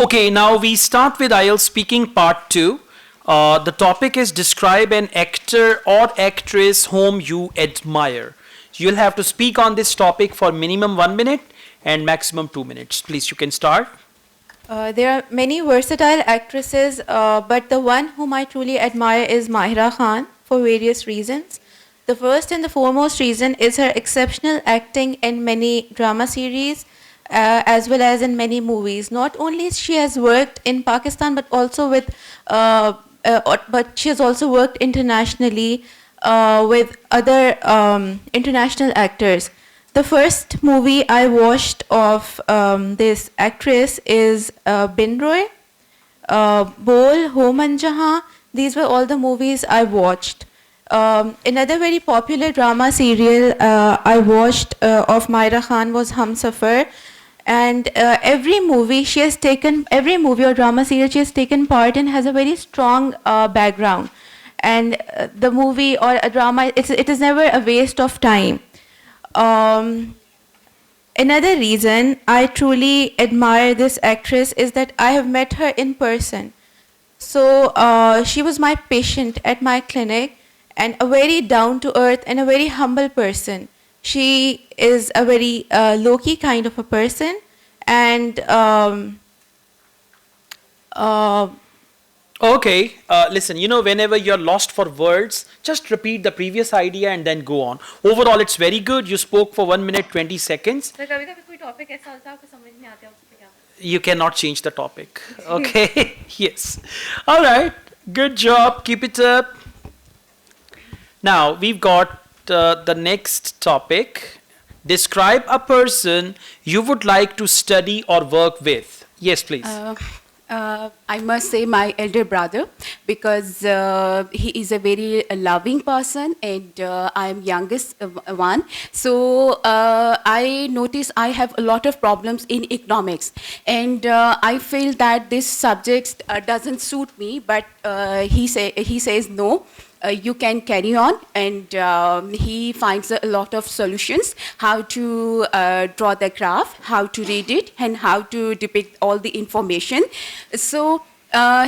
Okay, now we start with IELTS speaking part 2. The topic is describe an actor or actress whom you admire. You'll have to speak on this topic for minimum 1 minute and maximum 2 minutes. Please, you can start. There are many versatile actresses, but the one whom I truly admire is Mahira Khan for various reasons. The first and the foremost reason is her exceptional acting in many drama series as well as in many movies. Not only she has worked in Pakistan, but also but she has also worked internationally with other international actors. The first movie I watched of this actress is Bin Roy, Bol, Ho Man Jahan. These were all the movies I watched. Another very popular drama serial I watched of Mahira Khan was Humsafar. And every movie or drama serial she has taken part in has a very strong background. And the movie or a drama, it is never a waste of time. Another reason I truly admire this actress is that I have met her in person. So she was my patient at my clinic and a very down-to-earth and a very humble person. She is a very low-key kind of a person, and Okay, listen, whenever you're lost for words, just repeat the previous idea and then go on. Overall, it's very good. You spoke for 1 minute 20 seconds. You cannot change the topic. Okay, yes. All right, good job. Keep it up. Now, we've got the next topic. Describe a person you would like to study or work with. Yes, please. I must say my elder brother, because he is a very loving person, and I am youngest one. So I notice I have a lot of problems in economics, and I feel that this subject doesn't suit me, but he says no. You can carry on, and he finds a lot of solutions, how to draw the graph, how to read it, and how to depict all the information. So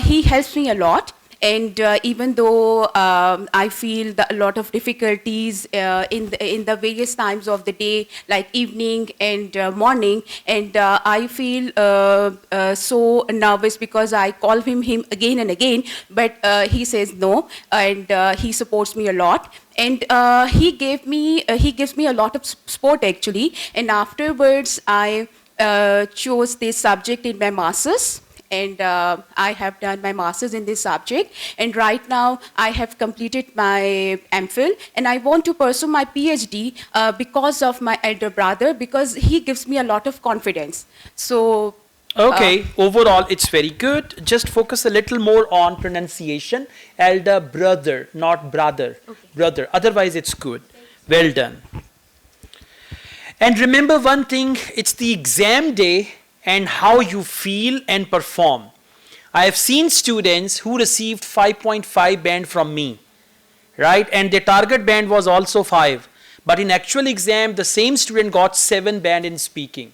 he helps me a lot. And even though I feel a lot of difficulties in the various times of the day, like evening and morning, and I feel so nervous because I call him again and again, but he says no, and he supports me a lot. And he gives me a lot of support actually. And afterwards, I chose this subject in my master's. And I have done my master's in this subject. And right now, I have completed my MPhil. And I want to pursue my PhD because of my elder brother, because he gives me a lot of confidence. So. Okay, overall, it's very good. Just focus a little more on pronunciation. Elder brother, not brother. Okay. Brother. Otherwise, it's good. Well done. And remember one thing, it's the exam day and how you feel and perform. I have seen students who received 5.5 band from me, right? And their target band was also 5. But in actual exam, the same student got 7 band in speaking.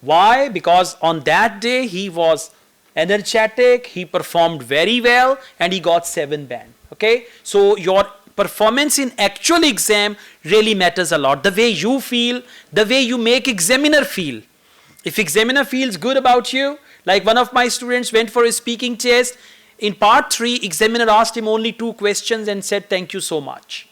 Why? Because on that day, he was energetic, he performed very well, and he got 7 band, okay? So your performance in actual exam really matters a lot. The way you feel, the way you make examiner feel. If examiner feels good about you, like one of my students went for a speaking test, in part 3, examiner asked him only 2 questions and said, thank you so much.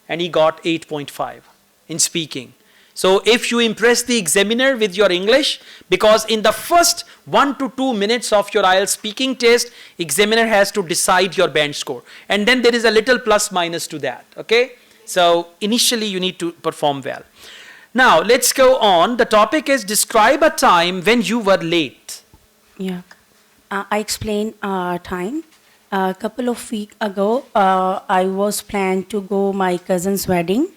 And he got 8.5 in speaking. So if you impress the examiner with your English, because in the first 1 to 2 minutes of your IELTS speaking test, examiner has to decide your band score. And then there is a little plus minus to that, okay? So initially you need to perform well. Now, let's go on. The topic is describe a time when you were late. Yeah. I explain time. A couple of weeks ago, I was planned to go my cousin's wedding,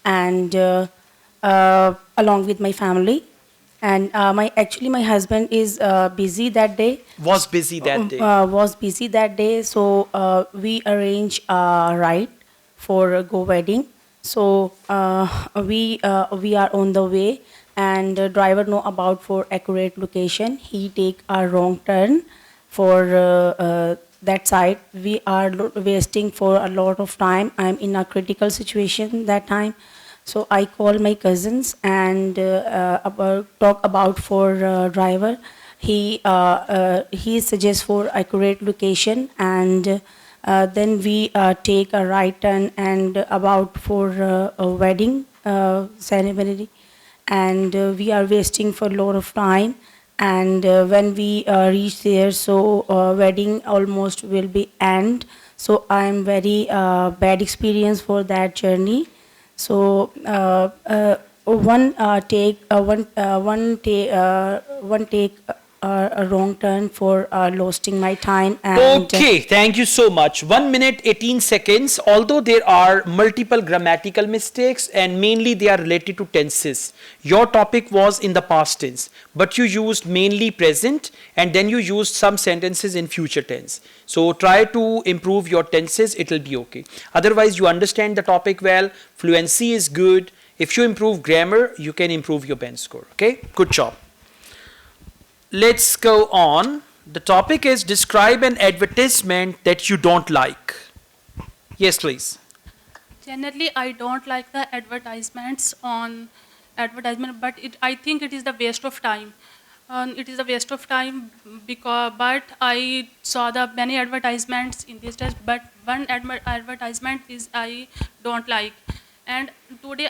and along with my family. And my husband is busy that day. Was busy that day. Was busy that day. So we arranged a ride for a go wedding. So we are on the way, and driver know about for accurate location. He take a wrong turn for that side. We are wasting for a lot of time. I'm in a critical situation that time. So I call my cousins and talk about for driver. He suggests for accurate location, and then we take a right turn and about for a wedding ceremony, and we are wasting for a lot of time. And when we reach there, so wedding almost will be end. So I'm very bad experience for that journey. So one take a wrong turn for losing my time. And Okay, thank you so much. 1 minute 18 seconds. Although there are multiple grammatical mistakes and mainly they are related to tenses. Your topic was in the past tense, but you used mainly present and then you used some sentences in future tense. So try to improve your tenses, it will be okay. Otherwise, you understand the topic well, fluency is good. If you improve grammar, you can improve your bench score. Okay, good job. Let's go on. The topic is describe an advertisement that you don't like. Yes, please. Generally, I don't like the advertisements on advertisement, but I think it is the waste of time. It is a waste of time but I saw the many advertisements in this test, but one advertisement is I don't like. And today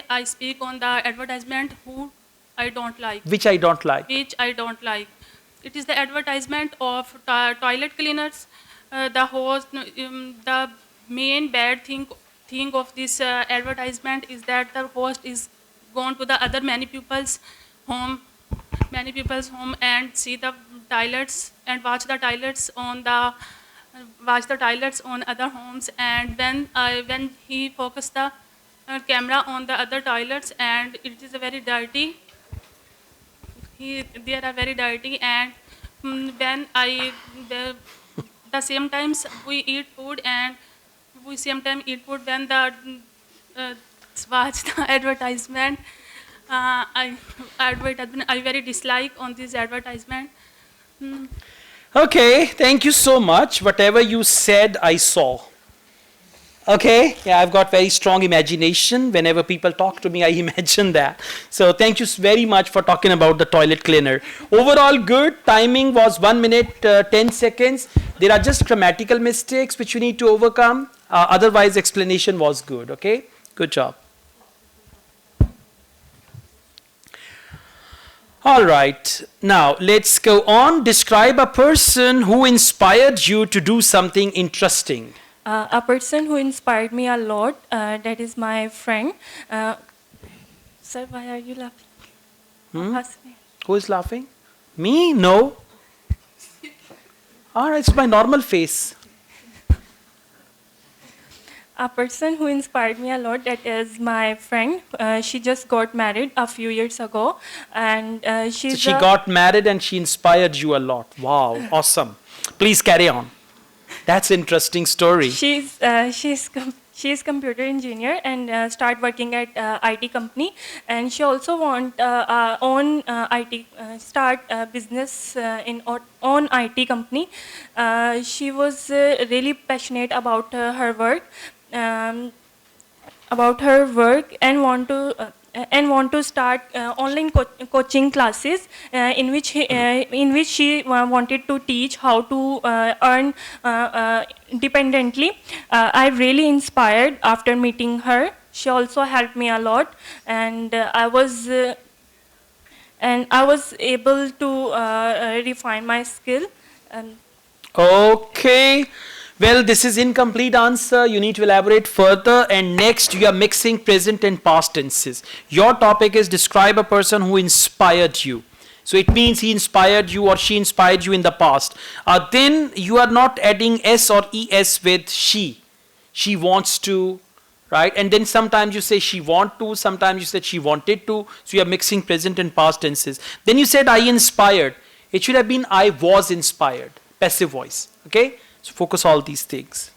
I speak on the advertisement who I don't like. Which I don't like. Which I don't like. It is the advertisement of toilet cleaners. The main bad thing of this advertisement is that the host is gone to the other many people's home and see the toilets and watch the toilets on other homes, and when he focus the camera on the other toilets and it is a very dirty. They are very dirty, and when the same times we eat food and we sometimes eat food when the watch the advertisement. I very dislike on this advertisement. Okay, thank you so much. Whatever you said, I saw. Okay, yeah, I've got very strong imagination. Whenever people talk to me, I imagine that. So thank you very much for talking about the toilet cleaner. Overall good. Timing was 1 minute 10 seconds. There are just grammatical mistakes which you need to overcome. Otherwise, explanation was good. Okay, good job. All right, now let's go on. Describe a person who inspired you to do something interesting. A person who inspired me a lot, that is my friend. Sir, why are you laughing? Who is laughing? Me? No. All right, it's my normal face. A person who inspired me a lot, that is my friend. She just got married a few years ago, and So she got married and she inspired you a lot. Wow, awesome. Please carry on. That's an interesting story. She's computer engineer and start working at IT company, and she also want own IT start business in own IT company. She was really passionate about her work. And want to start online coaching classes in which she wanted to teach how to earn independently. I really inspired after meeting her. She also helped me a lot, and I was able to refine my skill. Okay. Well, this is incomplete answer. You need to elaborate further. And next, you are mixing present and past tenses. Your topic is describe a person who inspired you. So it means he inspired you or she inspired you in the past. Then you are not adding S or ES with she. She wants to, right? And then sometimes you say she want to, sometimes you said she wanted to. So you are mixing present and past tenses. Then you said I inspired. It should have been I was inspired. Passive voice. Okay? So focus all these things.